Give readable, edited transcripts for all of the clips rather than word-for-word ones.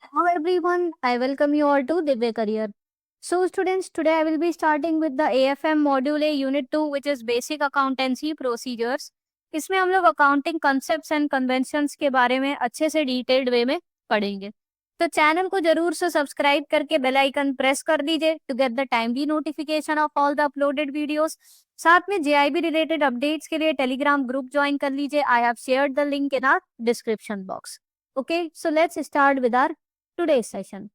Hello everyone, I welcome you all to Divya Career. So students, today I will be starting with the AFM Module A Unit 2 which is Basic Accountancy Procedures. इसमें हम लोग accounting concepts and conventions के बारे में अच्छे से detailed वे में पढ़ेंगे। तो चैनल को जरूर से सब्सक्राइब करके बेल आइकन प्रेस कर दीजिए to get the timely notification of all the uploaded videos. साथ में जेआईबी रिलेटेड अपडेट्स के लिए टेलीग्राम ग्रुप ज्वाइन कर लीजिए। I have shared the link in our description box. Okay, so let's start with our today session.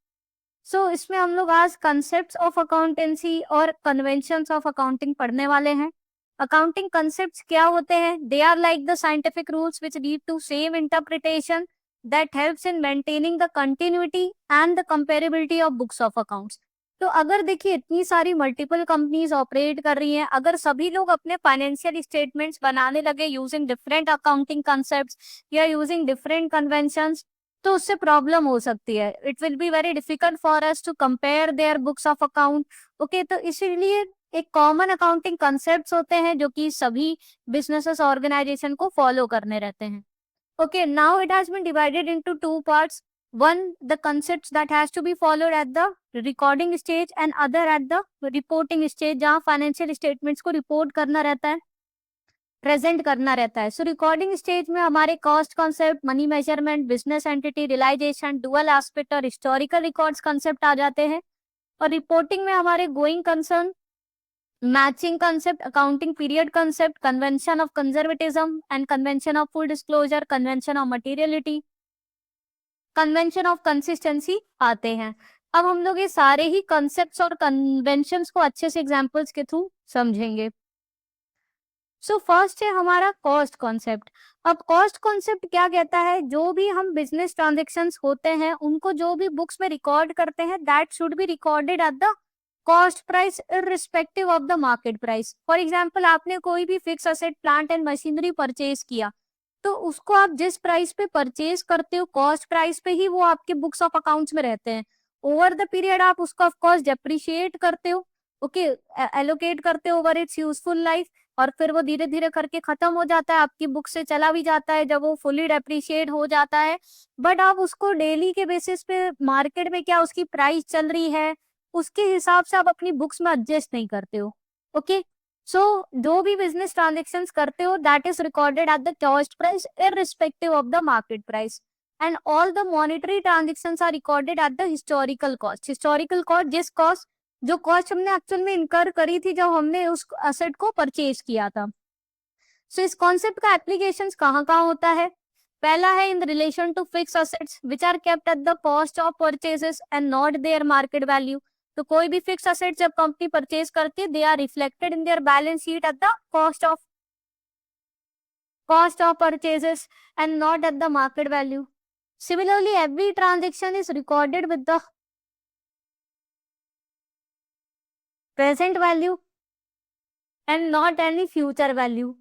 So इसमें हम लोग आज कंसेप्ट्स ऑफ अकाउंटेंसी और कन्वेंशंस ऑफ अकाउंटिंग पढ़ने वाले हैं। अकाउंटिंग कंसेप्ट्स क्या होते हैं? They are like the scientific rules which lead to same interpretation that helps in maintaining the continuity and the comparability of books of accounts. तो अगर देखिए इतनी सारी मल्टीपल कंपनीज ऑपरेट कर रही हैं, अगर सभी लोग अपने फाइनेंशियल स्टेटमेंट्स बनाने लगे यूजिंग डिफरेंट अकाउंटिंग कंसेप्ट्स या यूजिंग डिफरेंट कन्वेंशंस, तो उससे प्रॉब्लम हो सकती है। It will be very difficult for us to compare their books of account. Okay, तो इसीलिए एक कॉमन अकाउंटिंग कंसेप्ट्स होते हैं जो कि सभी बिजनेसेस ऑर्गेनाइजेशन को फॉलो करने रहते हैं। Okay, now it has been divided into two parts. One, the concepts that has to be followed at the recording stage and other at the reporting stage, जहाँ फाइनेंशियल स्टेटमेंट्स को report करना रहता है, present करना रहता है। सो recording stage में हमारे cost concept, money measurement, business entity, realization, dual aspect और हिस्टोरिकल रिकॉर्ड्स कॉन्सेप्ट आ जाते हैं। और रिपोर्टिंग में हमारे going concern, matching concept, accounting period concept, convention of conservatism and convention of full disclosure, convention of materiality, convention of consistency आते हैं। अब हम लोग ये सारे ही कंसेप्ट्स और कन्वेंशंस को अच्छे से एग्जांपल्स के थ्रू समझेंगे। सो फर्स्ट है हमारा कॉस्ट कॉन्सेप्ट। अब कॉस्ट कॉन्सेप्ट क्या कहता है? जो भी हम बिजनेस ट्रांजेक्शन्स होते हैं उनको जो भी बुक्स में रिकॉर्ड करते हैं that should be recorded at the cost price irrespective of the market price. For example, आपने कोई भी fix asset, plant and machinery purchase किया, तो उसको आप जिस प्राइस पे परचेज करते हो कॉस्ट प्राइस पे ही वो आपके बुक्स ऑफ अकाउंट्स में रहते हैं। ओवर द पीरियड आप उसको ऑफ कोर्स डेप्रिशिएट करते हो, ओके, एलोकेट करते हो ओवर इट्स यूजफुल लाइफ, और फिर वो धीरे धीरे करके खत्म हो जाता है, आपकी बुक से चला भी जाता है जब वो फुली डेप्रिशिएट हो जाता है। बट आप उसको डेली के बेसिस पे मार्केट में क्या उसकी प्राइस चल रही है उसके हिसाब से आप अपनी बुक्स में एडजस्ट नहीं करते हो। ओके, सो जो भी बिजनेस ट्रांजेक्शन करते हो that is recorded at the cost price irrespective of the market price, and all the monetary transactions are recorded at the historical cost. Historical cost जिस cost, जो cost हमने actual में incur करी थी जब हमने उस असेट को परचेज किया था। सो इस कॉन्सेप्ट का एप्लीकेशन कहाँ कहाँ होता है? पहला है in relation to fix assets which are kept at the cost of purchases and not their market value. तो कोई भी फिक्स असेट जब कंपनी परचेज करती है they are reflected in their balance sheet at the cost of purchases and not at the market value. Similarly, every transaction is recorded with the present value and not any future value.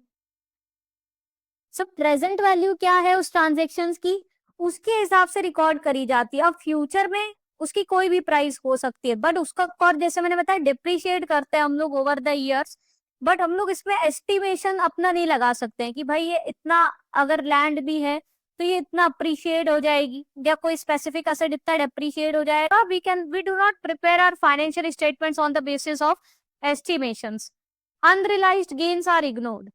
So present value क्या है उस transaction की, उसके हिसाब से record करी जाती है। अब फ्यूचर में उसकी कोई भी प्राइस हो सकती है, बट उसका कॉस्ट जैसे मैंने बताया डिप्रिशिएट करते हैं हम लोग ओवर द ईयर्स। बट हम लोग इसमें एस्टिमेशन अपना नहीं लगा सकते हैं कि भाई ये इतना, अगर लैंड भी है तो ये इतना अप्रिशिएट हो जाएगी या कोई स्पेसिफिक असेट इतना डेप्रिशिएट हो जाएगा। We do not prepare our financial statements on the basis of estimations. Unrealized gains are ignored.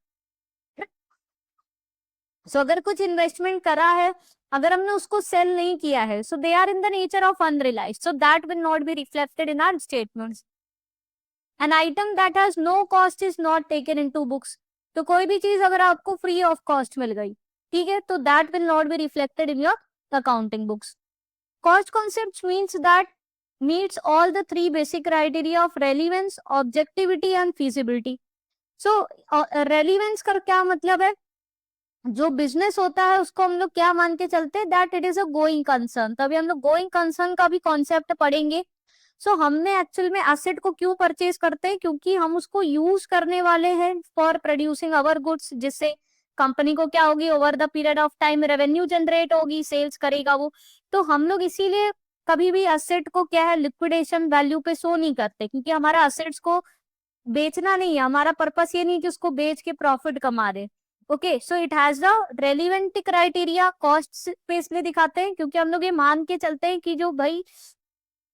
So अगर कुछ इन्वेस्टमेंट करा है, अगर हमने उसको सेल नहीं किया है, so they are in the nature of unrealized, so that will not be reflected in our statements. An item that has no cost is not taken into books. तो कोई भी चीज अगर आपको फ्री ऑफ कॉस्ट मिल गई, ठीक है, तो that will not be reflected in your accounting books. Cost concept means that meets all the three basic criteria of relevance, objectivity and feasibility. So relevance का क्या मतलब है? जो बिजनेस होता है उसको हम लोग क्या मान के चलते हैं? That it is a going concern. तभी हम लोग गोइंग कंसर्न का भी कॉन्सेप्ट पढ़ेंगे। सो हमने एक्चुअल में एसेट को क्यों परचेज करते हैं? क्योंकि हम उसको यूज करने वाले हैं फॉर प्रोड्यूसिंग अवर गुड्स, जिससे कंपनी को क्या होगी over the period of time revenue generate होगी, सेल्स करेगा वो। तो हम लोग इसीलिए कभी भी एसेट को क्या है लिक्विडेशन वैल्यू पे शो नहीं करते, क्योंकि हमारा एसेट्स को बेचना नहीं है, हमारा पर्पस ये नहीं कि उसको बेच के प्रॉफिट कमा दे। Okay, so it has the relevant criteria. Cost पे इसलिए दिखाते हैं क्योंकि हम लोग ये मान के चलते हैं कि जो भाई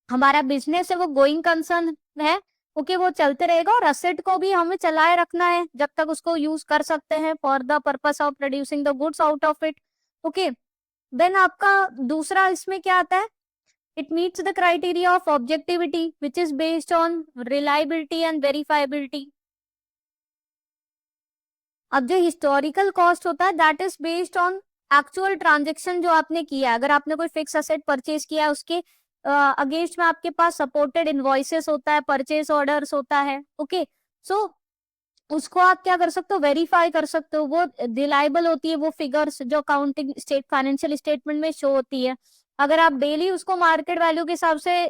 हमारा बिजनेस है वो गोइंग कंसर्न है। ओके, वो चलते रहेगा और असेट को भी हमें चलाए रखना है जब तक उसको यूज कर सकते हैं for the purpose of producing the goods out of it. Okay, then आपका दूसरा इसमें क्या आता है, it meets the criteria of objectivity which is based on reliability and verifiability. अब जो हिस्टोरिकल कॉस्ट होता है that is based on actual transaction जो आपने किया है। अगर आपने कोई फिक्स असेट परचेज किया है उसके अगेंस्ट में आपके पास सपोर्टेड इनवॉइसेस होता है, परचेज ऑर्डर्स होता है। ओके, सो उसको आप क्या कर सकते हो, वेरीफाई कर सकते हो, वो रिलायबल होती है वो फिगर्स जो अकाउंटिंग स्टेट फाइनेंशियल स्टेटमेंट में शो होती है। अगर आप डेली उसको मार्केट वैल्यू के हिसाब से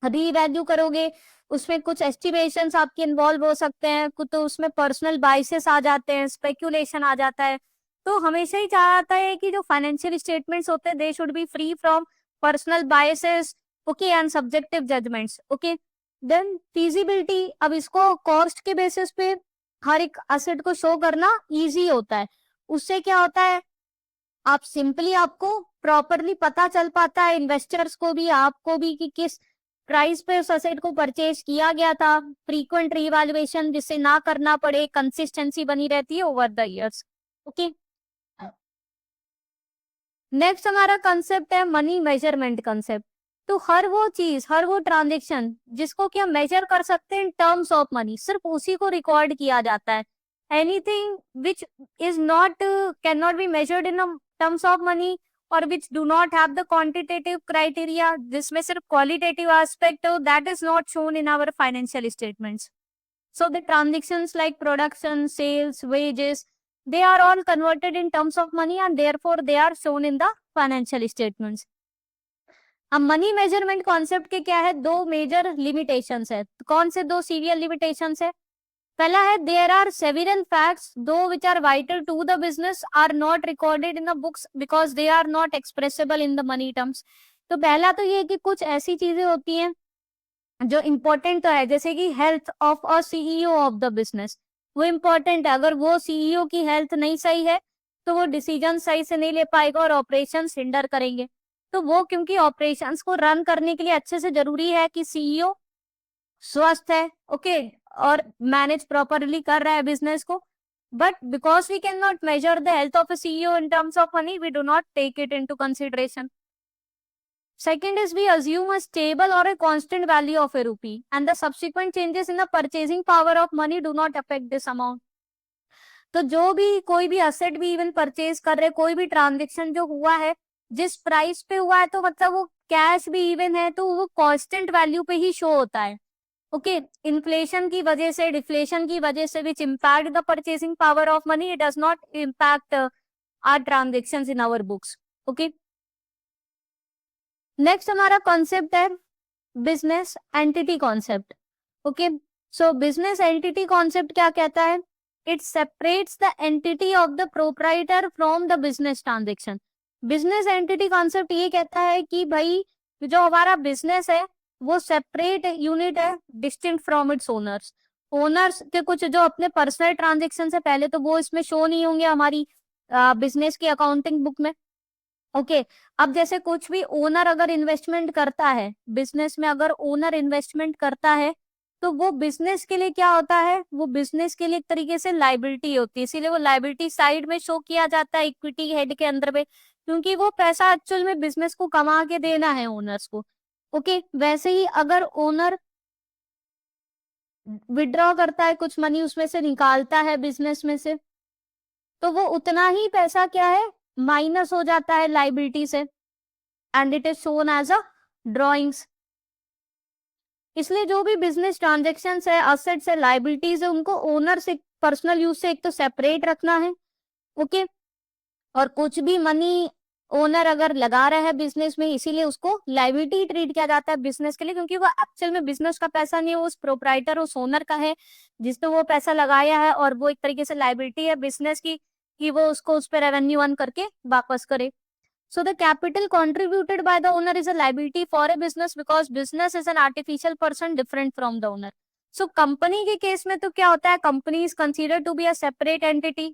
रीवैल्यू करोगे, उसमें कुछ एस्टिमेशंस आपके इन्वॉल्व हो सकते हैं, कुछ तो उसमें पर्सनल बाइसेस आ जाते हैं, स्पेक्यूलेशन आ जाता है। तो हमेशा ही चाहा जाता है कि जो फाइनेंशियल स्टेटमेंट्स होते हैं they should be free from personal biases, okay, and subjective judgments. Okay, then feasibility, अब इसको कॉस्ट के बेसिस पे हर एक असेट को शो करना इजी होता है। उससे क्या होता है, आप सिंपली आपको प्रॉपरली पता चल पाता है, इन्वेस्टर्स को भी आपको भी, कि किस प्राइस पे उस असेट को परचेज किया गया था। फ्रीक्वेंट रीवैल्यूएशन जिससे ना करना पड़े, कंसिस्टेंसी बनी रहती है over the years. Okay, next हमारा कंसेप्ट है मनी मेजरमेंट कंसेप्ट। तो हर वो चीज, हर वो ट्रांजेक्शन जिसको कि हम मेजर कर सकते हैं इन टर्म्स ऑफ मनी, सिर्फ उसी को रिकॉर्ड किया जाता है। Anything which is not can not be measured in terms of money और which do not have the quantitative criteria, जिसमें सिर्फ क्वालिटेटिव एस्पेक्ट हो, that is not shown in our financial statements. So the transactions like production, sales, wages, they are all converted in terms of money and therefore they are shown in the financial statements. अब money measurement concept के क्या है, दो major limitations है। कौन से दो serial limitations है, पहला है देयर आर सेवरल फैक्ट्स दो which are vital to the business are not recorded in the books because they are not expressible in the money terms. तो पहला तो ये है कि कुछ ऐसी चीजें होती हैं जो इम्पोर्टेंट तो है, जैसे कि health of a CEO of the business, वो इम्पोर्टेंट है। अगर वो सीईओ की हेल्थ नहीं सही है तो वो डिसीजन सही से नहीं ले पाएगा और ऑपरेशंस हिंडर करेंगे। तो वो क्योंकि ऑपरेशंस को रन करने के लिए अच्छे से जरूरी है कि सीईओ स्वस्थ है, ओके, और मैनेज प्रॉपरली कर रहा है बिजनेस को। But because we can not measure the health of a CEO in terms of money, we do not take it into consideration. Second is we assume a stable or a constant value of a rupee and the subsequent changes in the purchasing power of money do not affect this amount. तो जो भी कोई भी asset भी even purchase कर रहे, कोई भी ट्रांजेक्शन जो हुआ है जिस प्राइस पे हुआ है, तो मतलब वो कैश भी इवन है तो वो कांस्टेंट वैल्यू पे ही शो होता है। ओके, इन्फ्लेशन की वजह से, डिफ्लेशन की वजह से which impact the purchasing power of money, it does not impact our transactions in our books. Okay, next हमारा कॉन्सेप्ट है business entity concept. Okay, so business entity concept क्या कहता है, it separates the entity of the proprietor from the business transaction. Business entity concept ये कहता है कि भाई जो हमारा बिजनेस है वो सेपरेट यूनिट है, distinct from its owners. Owners के कुछ जो अपने पर्सनल ट्रांजेक्शन है पहले तो वो इसमें शो नहीं होंगे हमारी बिजनेस की अकाउंटिंग बुक में। ओके, अब जैसे कुछ भी ओनर अगर इन्वेस्टमेंट करता है बिजनेस में, अगर ओनर इन्वेस्टमेंट करता है तो वो बिजनेस के लिए क्या होता है, वो बिजनेस के लिए एक तरीके से लाइबिलिटी होती है, इसीलिए वो लाइबिलिटी साइड में शो किया जाता है इक्विटी हेड के अंदर में, क्योंकि वो पैसा एक्चुअल में बिजनेस को कमा के देना है ओनर्स को। ओके, वैसे ही अगर ओनर विड्रॉ करता है कुछ मनी, उसमें से निकालता है बिजनेस में से, तो वो उतना ही पैसा क्या है, माइनस हो जाता है लाइबिलिटी से and it is shown as a drawings. इसलिए जो भी बिजनेस ट्रांजेक्शन है, असेट्स है, लाइबिलिटीज है, उनको ओनर से पर्सनल यूज से एक तो सेपरेट रखना है। ओके, और कुछ भी मनी ओनर अगर लगा रहा है बिजनेस में, इसीलिए उसको लाइबिलिटी ट्रीट किया जाता है बिजनेस के लिए, क्योंकि वो एक्चुअल में बिजनेस का पैसा नहीं है, उस प्रोप्राइटर, उस ओनर का है जिसने वो पैसा लगाया है, और वो एक तरीके से लाइबिलिटी है बिजनेस की कि वो उसको उस पर रेवेन्यू अर्न करके वापस करे। So the capital contributed by the owner is a liability for a business because business is an artificial person different from the owner. So company के केस में तो क्या होता है, company is considered to be a separate entity.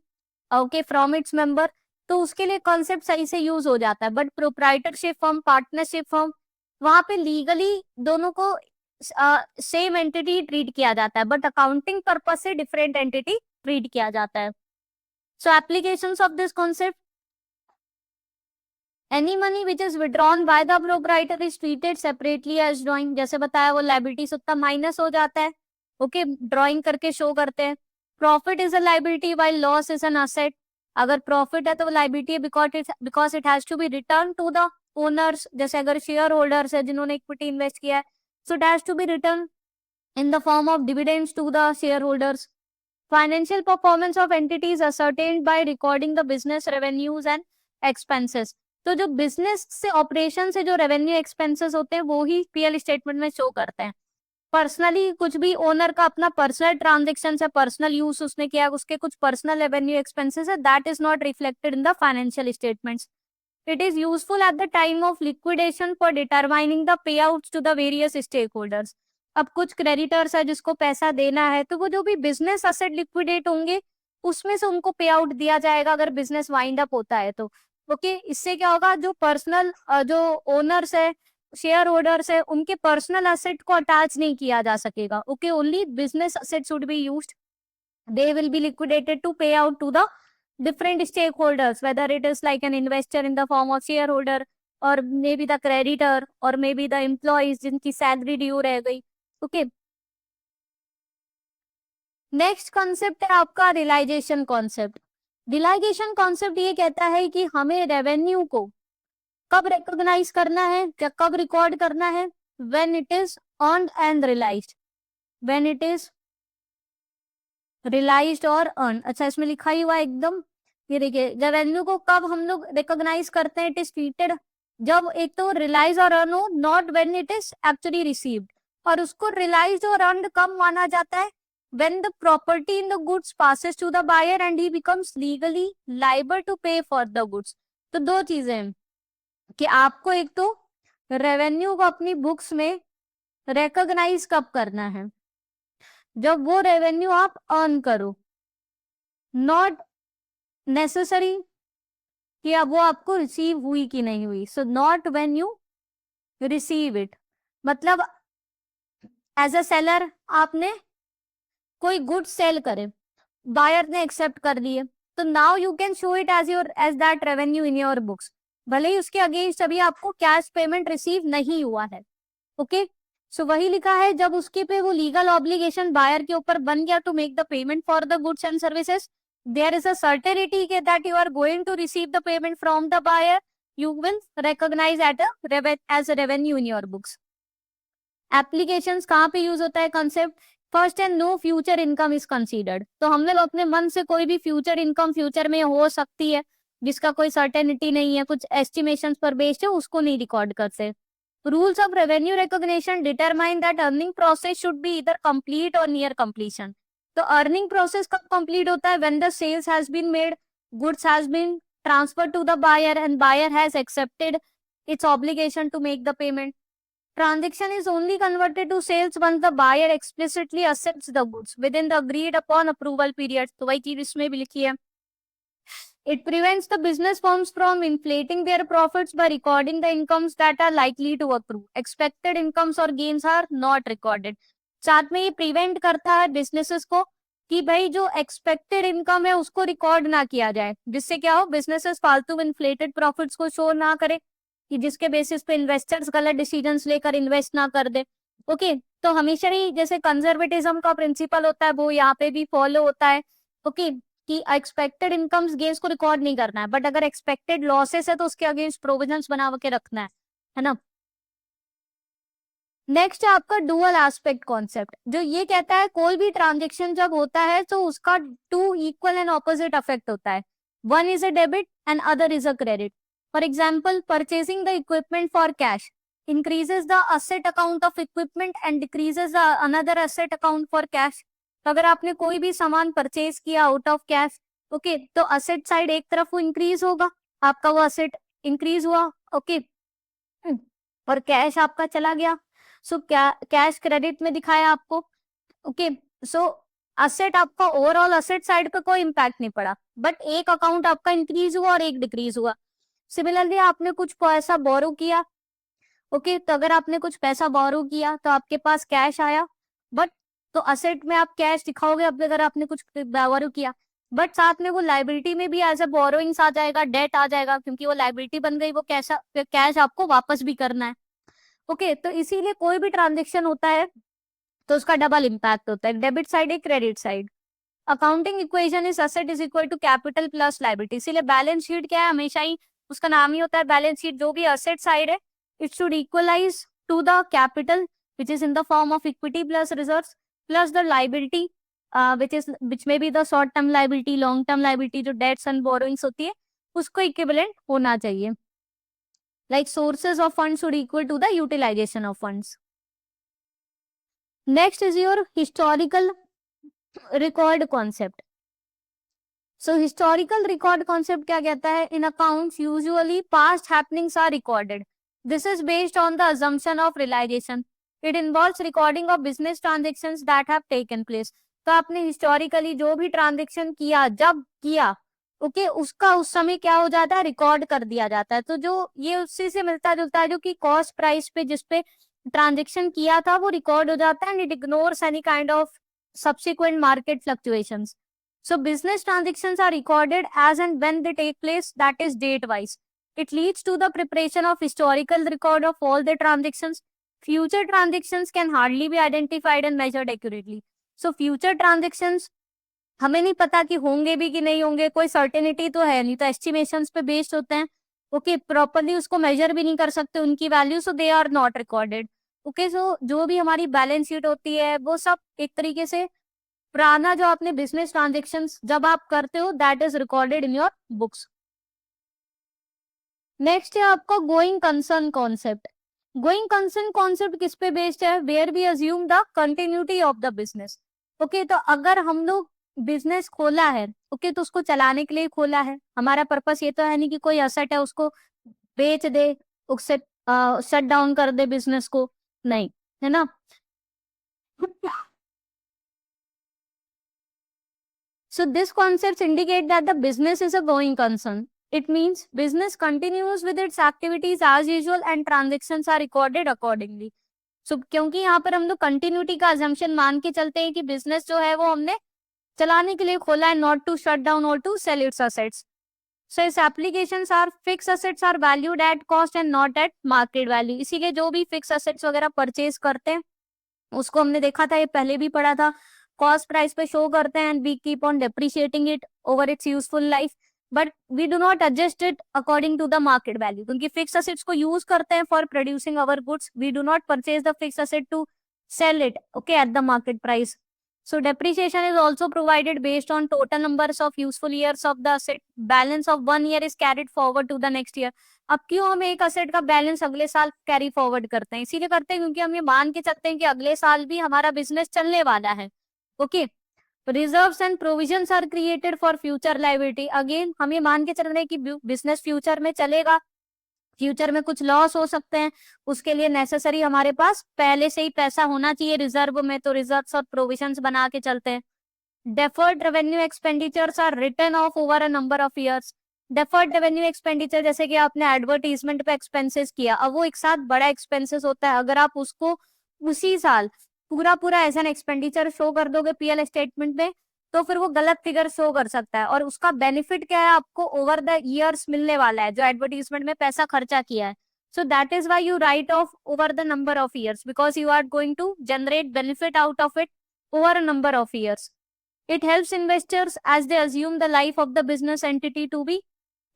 Okay, from its member, तो उसके लिए concept सही से यूज हो जाता है। But proprietorship firm, partnership firm, वहां पे लीगली दोनों को सेम एंटिटी ट्रीट किया जाता है, बट अकाउंटिंग पर्पज से डिफरेंट एंटिटी ट्रीट किया जाता है। So applications of this concept, any money which is withdrawn by the proprietor is treated separately as drawing. जैसे बताया वो लाइबिलिटी से उतना माइनस हो जाता है, ओके, ड्रॉइंग करके शो करते हैं। Profit is a liability while loss is an asset. अगर प्रॉफिट है तो वो लाइबिलिटी है, because it has to be return to the owners. जैसे अगर शेयर होल्डर्स है जिन्होंने इक्विटी इन्वेस्ट किया है, so it has to be return in the form of dividends to the shareholders. Financial performance of entities ascertained by recording the business revenues and expenses. तो जो business से operation से जो revenue expenses होते हैं वो ही पीएल स्टेटमेंट में show करते हैं। पर्सनली कुछ भी ओनर का अपना पर्सनल ट्रांजेक्शन है, पर्सनल यूज उसने किया, उसके कुछ पर्सनल रेवेन्यू एक्सपेंसेस है, that is not reflected in the financial statements. It is useful at the time of liquidation for determining the payouts to the various stakeholders. अब कुछ creditors है जिसको पैसा देना है, तो वो जो भी बिजनेस असेट लिक्विडेट होंगे उसमें से उनको पे आउट दिया जाएगा अगर बिजनेस वाइंड अप होता है तो। ओके, इससे क्या होगा, जो पर्सनल जो ओनर्स है, शेयर होल्डर्स है, उनके पर्सनल असेट को अटैच नहीं किया जा सकेगा। Okay, only business asset should be used, they will be liquidated to pay out to the different stakeholders, whether it is like an investor in the form of shareholder, or maybe the creditor, or maybe the employees जिनकी salary due रह गई। Okay, next concept है आपका realisation concept. Realisation concept ये कहता है कि हमें रेवेन्यू को कब रिकॉग्नाइज करना है, क्या कब रिकॉर्ड करना है, when it is earned and realised, when it is realised और अर्न। अच्छा, इसमें लिखा ही हुआ एकदम, ये देखिए, रेवेन्यू को कब हम लोग रिकॉग्नाइज करते हैं, इट इज ट्रीटेड जब एक तो रियलाइज और अर्न हो, not when it is actually received. और उसको रियलाइज और अर्न कब माना जाता है, when the property in the goods passes to the buyer and he becomes legally liable to pay for the goods. तो दो चीजें हैं कि आपको एक तो रेवेन्यू को अपनी बुक्स में रिकॉग्नाइज कब करना है, जब वो रेवेन्यू आप अर्न करो, नॉट नेसेसरी कि अब वो आपको रिसीव हुई कि नहीं हुई। So not when you receive it, मतलब एज अ सेलर आपने कोई गुड सेल करे, बायर ने एक्सेप्ट कर लिए, तो now you can show it as that revenue in your books, भले ही उसके अगेंस्ट अभी आपको कैश पेमेंट रिसीव नहीं हुआ है। ओके, सो वही लिखा है, जब उसके पे वो लीगल ऑब्लिगेशन बायर के ऊपर बन गया to make the payment for the goods and services, there is a certainty that you are going to receive the payment from the buyer, you will recognise as a revenue in your books. Applications कहाँ पे use होता है concept, first and no future income is considered. तो हम लोग अपने मन से कोई भी फ्यूचर इनकम फ्यूचर में हो सकती है जिसका कोई सर्टेनिटी नहीं है, कुछ एस्टिमेशंस पर बेस्ड है, उसको नहीं रिकॉर्ड करते। Rules of revenue recognition determine that earning process should be either complete or near completion. तो earning process कब complete होता है, when the sales has been made, goods has been transferred to the buyer and buyer has accepted its obligation to make the payment. Transaction is only converted to sales once the buyer explicitly accepts the goods within the agreed upon approval period. तो वही चीज इसमें भी लिखी है। It prevents the business firms from inflating their profits by recording the incomes that are likely to accrue. Expected incomes or gains are not recorded. साथ में ये प्रिवेंट करता है बिजनेसेस को कि भाई जो एक्सपेक्टेड इनकम है उसको रिकॉर्ड ना किया जाए, जिससे क्या हो, बिजनेसेस फालतू इन्फ्लेटेड प्रॉफिट्स को शो ना करे कि जिसके बेसिस पे इन्वेस्टर्स गलत डिसीजंस लेकर इन्वेस्ट ना कर दे। ओके, तो हमेशा ही जैसे कंजर्वेटिज्म का प्रिंसिपल होता है वो यहाँ पे भी फॉलो होता है। ओके, कि एक्सपेक्टेड इनकम्स गेन्स को रिकॉर्ड नहीं करना है, बट अगर एक्सपेक्टेड लॉसेस है तो उसके अगेंस्ट प्रोविजंस बना के रखना है ना। नेक्स्ट है आपका डुअल एस्पेक्ट कॉन्सेप्ट, जो ये कहता है कोई भी ट्रांजेक्शन जब होता है तो उसका two equal and opposite effect होता है, one is a debit and other is a credit. For example, purchasing the equipment for cash increases the asset account of equipment and decreases the another asset account for cash. तो अगर आपने कोई भी सामान purchase किया out of cash, okay, तो asset side एक तरफ वो इंक्रीज होगा, आपका वो असेट इंक्रीज हुआ, ओके, और कैश आपका चला गया, सो कैश क्रेडिट में दिखाया आपको। ओके, सो असेट आपका ओवरऑल असेट साइड पे कोई इम्पैक्ट नहीं पड़ा, बट एक अकाउंट आपका इंक्रीज हुआ और एक डिक्रीज हुआ। सिमिलरली आपने कुछ पैसा बोरो किया, ओके, तो अगर आपने कुछ पैसा बोरो किया तो आपके पास कैश आया, बट तो असेट में आप कैश दिखाओगे अब अगर आपने कुछ बोरो किया, बट साथ में वो लाइबिलिटी में भी एज ए बोरोइंग्स आ जाएगा, डेट आ जाएगा, क्योंकि वो लाइबिलिटी बन गई, वो कैश आपको वापस भी करना है। ओके, तो इसीलिए कोई भी ट्रांजेक्शन होता है तो उसका डबल इम्पैक्ट होता है, डेबिट साइड एक credit side. Accounting equation is asset is equal to capital plus liability. इसीलिए बैलेंस शीट क्या है, हमेशा ही उसका नाम ही होता है बैलेंस शीट। जो भी असेट साइड है it should equalize to the capital which is in the form of equity plus reserves plus the liability which may be the short term liability, long term liability, जो debts and borrowings होती है उसको equivalent होना चाहिए। Like sources of fund should equal to the utilization of funds. Next is your historical record concept. So historical record concept क्या कहता है, इन accounts usually past happenings are recorded. This is based on the assumption of realisation. It involves recording of business transactions that have taken place. तो आपने historically जो भी transaction किया, जब किया, ओके, उसका उस समय क्या हो जाता है, रिकॉर्ड कर दिया जाता है। तो जो ये उसी से मिलता जुलता है, जो कि कॉस्ट प्राइस पे जिसपे ट्रांजेक्शन किया था वो रिकॉर्ड हो जाता है, and it ignores any kind of subsequent market fluctuations. So business transactions are recorded as and when they take place, that is date wise. It leads to the preparation of historical record of all the transactions. Future transactions can hardly be identified and measured accurately. So future transactions हमें नहीं पता कि होंगे भी कि नहीं होंगे, कोई सर्टेनिटी तो है नहीं, तो एस्टिमेशंस पे बेस्ड होते हैं। ओके, प्रॉपरली उसको मेजर भी नहीं कर सकते उनकी value, so they are not recorded. Okay, so जो भी हमारी बैलेंस शीट होती है वो सब एक तरीके से पुराना जो आपने बिजनेस ट्रांजेक्शंस जब आप करते हो that is recorded in your books. Next है आपका going concern concept. Going concern concept किस पे बेस्ड है, where we assume the continuity of the business. Okay, तो अगर हम लोग बिजनेस खोला है, ओके, तो उसको चलाने के लिए खोला है, हमारा पर्पस ये तो है नहीं कि कोई असेट है उसको बेच दे, उससे शट डाउन कर दे बिजनेस को, नहीं, है ना। So this concepts indicate that the business is a going concern. It means business continues with its activities as usual and transactions are recorded accordingly. So क्योंकि यहाँ पर हम लोग कंटिन्यूटी का assumption मान के चलते हैं कि बिजनेस जो है वो हमने चलाने के लिए खोला है, not to shut down or to sell its assets. So its applications are fixed assets are valued at cost and not at market value. इसीलिए जो भी fixed assets वगैरह परचेज करते हैं उसको हमने देखा था, ये पहले भी पढ़ा था, कॉस्ट प्राइस पे शो करते हैं and we keep on depreciating it over its useful life, but we do not adjust it according to the market value, क्योंकि फिक्स असेट्स को यूज करते हैं for producing our goods, we do not purchase the fix asset to sell it, okay, at the market price. So depreciation is also provided based on total numbers of useful years of the asset. Balance of 1 year is carried forward to the next year. अब क्यों हम एक asset का balance अगले साल carry forward करते हैं, इसीलिए करते हैं क्योंकि हम ये मान के चलते हैं कि अगले साल भी हमारा बिजनेस चलने वाला है. Okay, reserves and provisions are created for future liability. Again हम ये मान के चल रहे हैं कि बिजनेस फ्यूचर में चलेगा, फ्यूचर में कुछ लॉस हो सकते हैं, उसके लिए नेसेसरी हमारे पास पहले से ही पैसा होना चाहिए रिजर्व में, तो रिजर्व्स और प्रोविजंस बना के चलते हैं. Deferred revenue expenditures are written off over a number of years. Deferred revenue expenditure जैसे कि आपने एडवर्टीजमेंट पे एक्सपेंसेस किया, अब वो एक साथ बड़ा एक्सपेंसेस होता है, अगर आप उसको उसी साल पूरा पूरा एज एन एक्सपेंडिचर शो कर दोगे पीएल स्टेटमेंट में तो फिर वो गलत फिगर शो कर सकता है, और उसका बेनिफिट क्या है, आपको ओवर द ईयर्स मिलने वाला है जो एडवर्टीजमेंट में पैसा खर्चा किया है. So that is why you write off over the number of years, because you are going to generate benefit out of it over a number of years. It helps investors as they assume the life of the business entity to be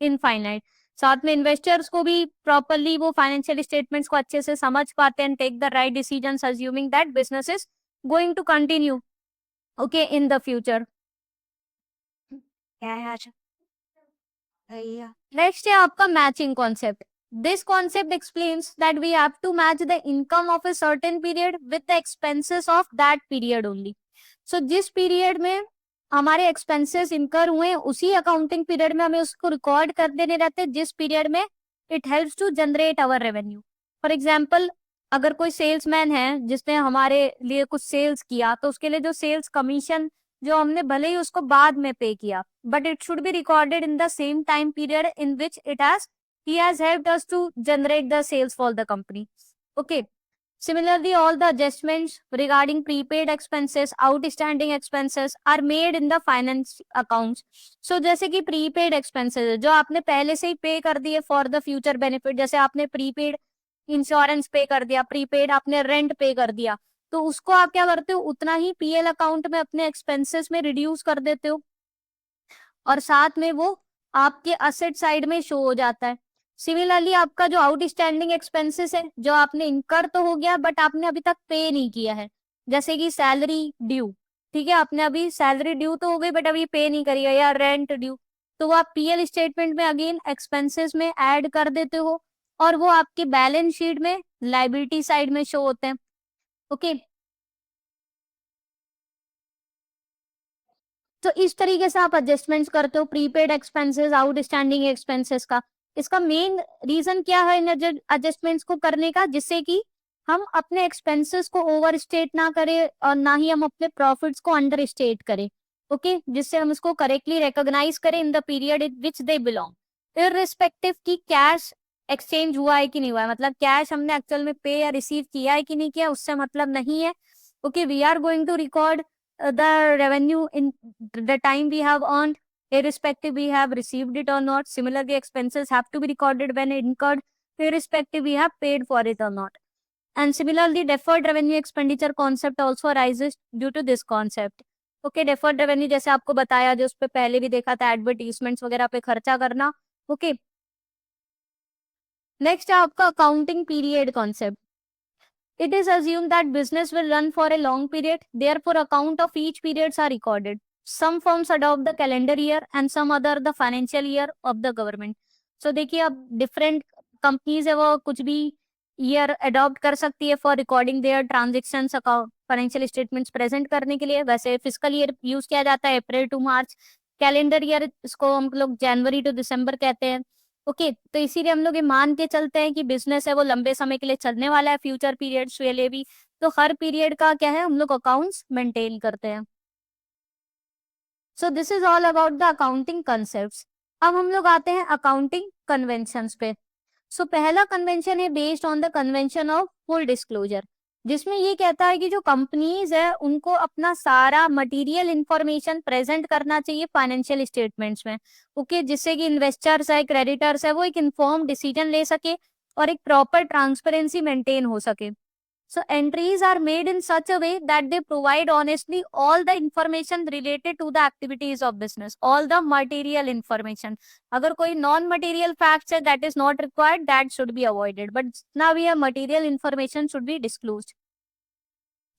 infinite. साथ में investors को भी properly वो financial statements को अच्छे से समझ पाते हैं, take the right decisions assuming that business is going to continue okay in the future. Next है आपका matching concept. This concept explains that we have to match the income of a certain period with the expenses of that period only. So जिस period में हमारे expenses इनकर हुए उसी accounting period में हमें उसको रिकॉर्ड कर देने रहते हैं जिस पीरियड में it helps to generate our revenue. For example, अगर कोई सेल्समैन है जिसने हमारे लिए कुछ सेल्स किया तो उसके लिए जो सेल्स कमीशन जो हमने भले ही उसको बाद में पे किया, but it should be recorded in the same time period in which he has helped us to generate the sales for the company. Okay. Similarly, all the adjustments regarding prepaid expenses, outstanding expenses are made in the finance accounts. So जैसे कि prepaid expenses जो आपने पहले से ही पे कर दिए for the future benefit, जैसे आपने prepaid इंश्योरेंस पे कर दिया, प्रीपेड आपने रेंट पे कर दिया, तो उसको आप क्या करते हो, उतना ही पीएल अकाउंट में अपने एक्सपेंसेस में रिड्यूस कर देते हो और साथ में वो आपके असेट साइड में शो हो जाता है। सिमिलरली आपका जो आउटस्टैंडिंग एक्सपेंसेस है, जो आपने इनकर तो हो गया बट आपने अभी तक पे नहीं किया है, जैसे कि सैलरी ड्यू, ठीक है, आपने अभी सैलरी ड्यू तो हो गई बट अभी पे नहीं करी है, या रेंट ड्यू, तो वो आप पीएल स्टेटमेंट में अगेन एक्सपेंसेस में ऐड कर देते हो और वो आपके बैलेंस शीट में लाइबिलिटी साइड में शो होते हैं। ओके, तो इस तरीके से आप एडजस्टमेंट्स करते हो प्रीपेड एक्सपेंसेस, आउटस्टैंडिंग एक्सपेंसेस का। इसका मेन रीजन क्या है इन एडजस्टमेंट्स को करने का, जिससे कि हम अपने एक्सपेंसेस को ओवर स्टेट ना करें और ना ही हम अपने प्रॉफिट्स को अंडर स्टेट करें। ओके, जिससे हम इसको करेक्टली रिकॉग्नाइज करें in the period in which they belong, irrespective की कैश एक्सचेंज हुआ है कि नहीं हुआ है, मतलब कैश हमने एक्चुअल में पे या रिसीव किया है कि नहीं किया, उससे मतलब नहीं है। Okay, we are going to record the revenue in the time we have earned, irrespective we have received it or not. Similarly, expenses have to be recorded when incurred, irrespective we have paid for it or not. And similarly, deferred revenue expenditure concept also arises due to this concept. Okay, deferred revenue जैसे आपको बताया, जो उस पे पहले भी देखा था, एडवर्टीजमेंट्स वगैरह पे खर्चा करना। ओके, नेक्स्ट है आपका accounting period concept. It is assumed that business will run for a long period, therefore account of each periods are recorded. Some firms adopt the calendar year and some other the financial year of the government. So देखिए, अब different companies है वो कुछ भी year adopt कर सकती है for recording their transactions account financial statements present करने के लिए। वैसे fiscal year use किया जाता है अप्रैल टू मार्च, कैलेंडर ईयर इसको हम लोग जनवरी टू दिसंबर कहते हैं। ओके, तो इसीलिए हम लोग ये मान के चलते हैं कि बिजनेस है वो लंबे समय के लिए चलने वाला है, फ्यूचर पीरियड्स के लिए भी, तो हर पीरियड का क्या है, हम लोग अकाउंट्स मेंटेन करते हैं। So this is all about the accounting concepts. अब हम लोग आते हैं अकाउंटिंग कन्वेंशंस पे। सो पहला कन्वेंशन है based on the convention of full disclosure, जिसमें ये कहता है कि जो कंपनीज है उनको अपना सारा मटेरियल इंफॉर्मेशन प्रेजेंट करना चाहिए फाइनेंशियल स्टेटमेंट्स में। ओके, जिससे कि इन्वेस्टर्स है, क्रेडिटर्स है, वो एक इन्फॉर्म डिसीजन ले सके और एक प्रॉपर ट्रांसपेरेंसी मेंटेन हो सके। So entries are made in such a way that they provide honestly all the information related to the activities of business, all the material information. अगर कोई non material facts है that is not required, that should be avoided. But now we have material information should be disclosed.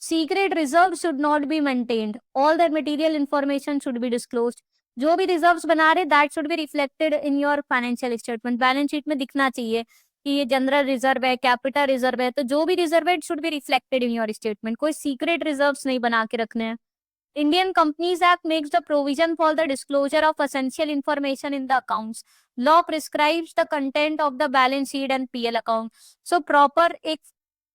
Secret reserves should not be maintained. All the material information should be disclosed. जो भी reserves बना रहे that should be reflected in your financial statement. Balance sheet में दिखना चाहिए कि ये general reserve है, कैपिटल रिजर्व है, तो जो भी रिजर्व है it should B reflected in your statement. कोई सीक्रेट रिजर्व्स नहीं बना के रखने हैं। Indian Companies Act makes the provision for the disclosure of essential information in the accounts. Law prescribes the content of the balance sheet and PL account. So proper एक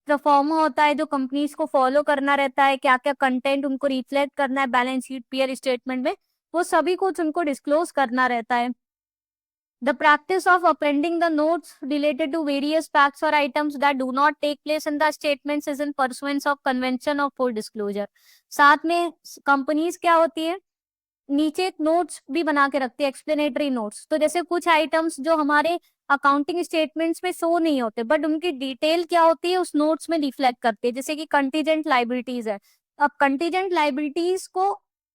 proforma होता है जो companies को फॉलो करना रहता है, क्या क्या कंटेंट उनको रिफ्लेक्ट करना है बैलेंस शीट पीएल स्टेटमेंट में, वो सभी कुछ उनको डिस्क्लोज करना रहता है। The practice of appending the notes related to various facts or items that do not take place in the statements is in pursuance of convention of full disclosure. साथ में कंपनीज क्या होती है, नीचे नोट्स भी बना के रखती है, एक्सप्लेनेटरी नोट्स। तो जैसे कुछ आइटम्स जो हमारे अकाउंटिंग स्टेटमेंट्स में शो नहीं होते बट उनकी डिटेल क्या होती है उस नोट्स में रिफ्लेक्ट करती है, जैसे कि कंटीजेंट लाइबिलिटीज है। अब कंटीजेंट लाइबिलिटीज को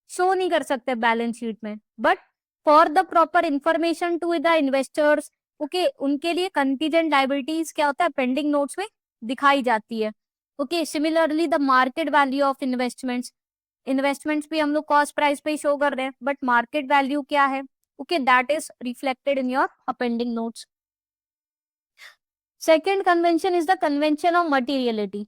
शो नहीं कर सकते बैलेंस शीट में, but for the proper information to the investors, okay, उनके लिए कंटीजेंट लाइबिलिटीज क्या होता है पेंडिंग नोट्स में दिखाई जाती है। Okay, similarly the market value of investments, investments भी हम लोग कॉस्ट प्राइस पे शो कर रहे हैं बट मार्केट वैल्यू क्या है, okay, that is reflected in your appending notes. Second convention is the convention of materiality.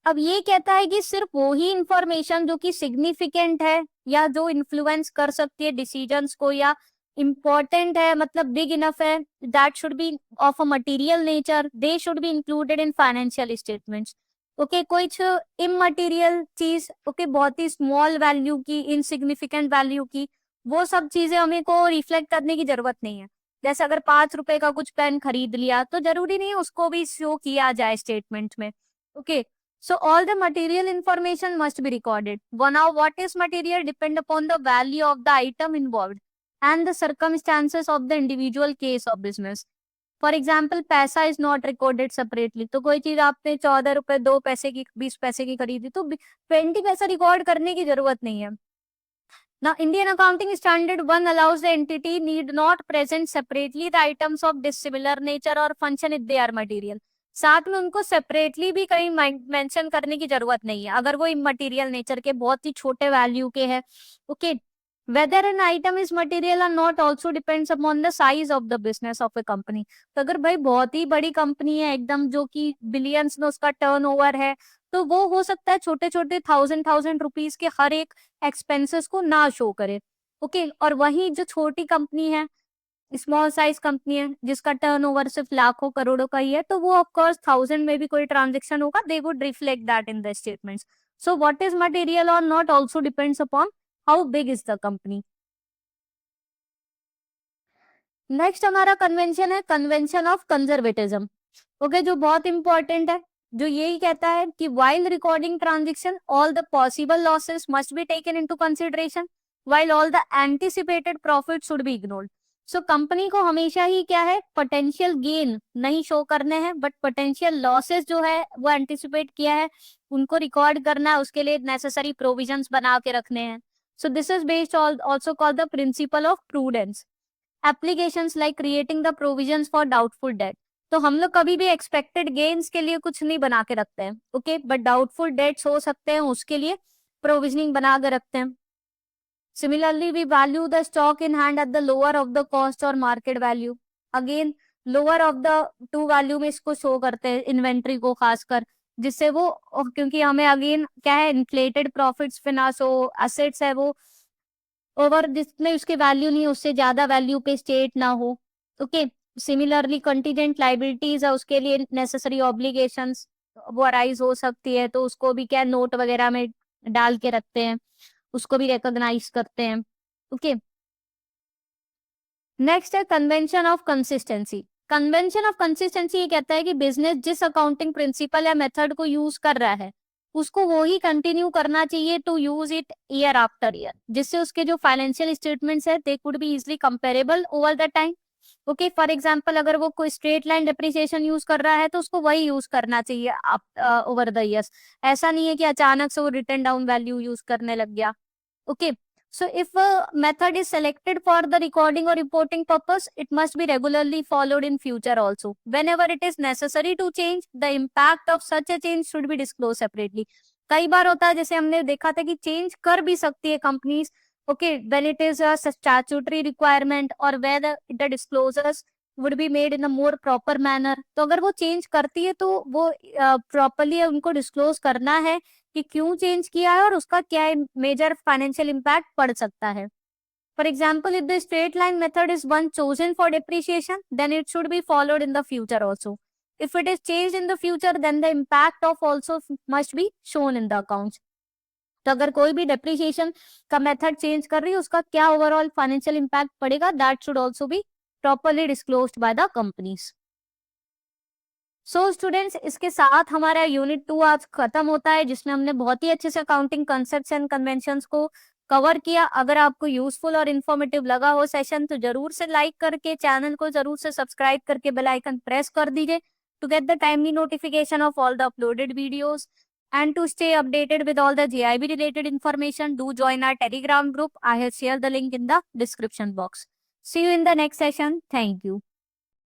अब ये कहता है कि सिर्फ वो ही इंफॉर्मेशन जो कि सिग्निफिकेंट है या जो इन्फ्लुएंस कर सकती है डिसीजंस को या इम्पोर्टेंट है, मतलब बिग इनफ है, that should be of a material nature, they should be included in financial statements. Okay कुछ इममटेरियल चीज, ओके बहुत ही स्मॉल वैल्यू की, इनसिग्निफिकेंट वैल्यू की, वो सब चीजें हमें को रिफ्लेक्ट करने की जरूरत नहीं है। जैसे अगर 5 रुपए का कुछ पेन खरीद लिया तो जरूरी नहीं है उसको भी शो किया जाए स्टेटमेंट में। Okay, so all the material information must be recorded. Now what is material depend upon the value of the item involved and the circumstances of the individual case of business. For example पैसा is not recorded separately, तो कोई चीज आपने 14 रुपए 2 पैसे की 20 पैसे की खरीदी तो 20 पैसा रिकॉर्ड करने की जरूरत नहीं है ना। Indian accounting standard 1 allows the entity need not present separately the items of dissimilar nature or function if they are material. साथ में उनको सेपरेटली भी कहीं मेंशन करने की जरूरत नहीं है अगर वो इमटेरियल नेचर के, बहुत ही छोटे वैल्यू के हैं। Okay, whether an item is material or not also depends upon the size of the business of a company. तो अगर भाई बहुत ही बड़ी कंपनी है एकदम, जो कि बिलियंस में उसका टर्नओवर है, तो वो हो सकता है छोटे छोटे थाउजेंड रुपीज के हर एक एक्सपेंसेस को ना शो करे। ओके, और वही जो छोटी कंपनी है, स्मॉल साइज कंपनी है जिसका टर्नओवर सिर्फ लाखों करोड़ों का ही है, तो वो ऑफ कोर्स थाउजेंड में भी कोई ट्रांजेक्शन होगा, they would reflect that in the statements. So what is material और not also depends upon how big is the company. Next हमारा कन्वेंशन है कन्वेंशन ऑफ कंजर्वेटिज्म। ओके, जो बहुत इंपॉर्टेंट है, जो यही कहता है कि while recording transaction all the possible losses must be taken into consideration while all the anticipated profits should be ignored. So company को हमेशा ही क्या है, पोटेंशियल गेन नहीं शो करने हैं, बट पोटेंशियल लॉसेस जो है वो एंटिसिपेट किया है उनको रिकॉर्ड करना है, उसके लिए नेसेसरी प्रोविजंस बना के रखने हैं। So this is based also called the principle of prudence. Applications like creating the provisions for doubtful debt. तो हम लोग कभी भी एक्सपेक्टेड गेन्स के लिए कुछ नहीं बना के रखते हैं, ओके, बट डाउटफुल डेट्स हो सकते हैं उसके लिए प्रोविजनिंग बना के रखते हैं। Similarly we value the stock in hand at the lower of the cost और market value. Again lower of the two value में इसको शो करते हैं इन्वेंट्री को खासकर, जिससे वो क्योंकि हमें अगेन क्या है, इन्फ्लेटेड प्रॉफिट्स फिनांस हो, एसेट्स है वो ओवर जिसमें उसके वैल्यू नहीं, उससे ज्यादा वैल्यू पे स्टेट ना हो। ओके, सिमिलरली कंटीजेंट लाइबिलिटीज है, उसके लिए नेसेसरी ऑब्लिगेशंस वो अराइज हो सकती है, तो उसको भी क्या नोट वगैरह में डाल के रखते हैं, उसको भी रिकॉग्नाइज करते हैं। ओके, नेक्स्ट है convention of consistency. Convention of consistency ये कहता है कि बिजनेस जिस अकाउंटिंग प्रिंसिपल या मेथड को यूज कर रहा है उसको वो ही कंटिन्यू करना चाहिए to use it year after year, जिससे उसके जो फाइनेंशियल स्टेटमेंट्स है they could be easily comparable over the time. Okay, for example अगर वो कोई स्ट्रेट लाइन डेप्रिसिएशन यूज कर रहा है तो उसको वही यूज करना चाहिए ओवर द ईयर्स। ऐसा नहीं है कि अचानक से वो रिटर्न डाउन वैल्यू यूज करने लग गया। Okay, so if a method is selected for the recording or reporting purpose, it must be regularly followed in future also. Whenever it is necessary to change, the impact of such a change should be disclosed separately. कई बार होता है जैसे हमने देखा था कि change कर भी सकती है companies, okay, when it is a statutory requirement और where the disclosures would be made in a more proper manner. तो अगर वो चेंज करती है तो वो प्रॉपरली उनको डिस्क्लोज करना है कि क्यों चेंज किया है और उसका क्या मेजर फाइनेंशियल इम्पैक्ट पड़ सकता है। For example if the straight line method is one chosen for depreciation then it should be followed in the future also. If it is change in the future then the impact of also must be shown in the account. तो अगर कोई भी depreciation का method change कर रही है उसका क्या ओवरऑल फाइनेंशियल इम्पैक्ट पड़ेगा, that should also be properly disclosed by the companies. So students, इसके साथ हमारा यूनिट 2 आज खत्म होता है, जिसमें हमने बहुत ही अच्छे से अकाउंटिंग कंसेप्ट्स एंड कन्वेंशंस को कवर किया। अगर आपको यूजफुल और इन्फॉर्मेटिव लगा हो सेशन तो जरूर से लाइक करके चैनल को जरूर से सब्सक्राइब करके बेल आइकन प्रेस कर दीजिए to get the timely notification of all the uploaded videos and to stay updated with all the GIB related information, do join our Telegram group. I have shared the link in the description box. See you in the next session. Thank you.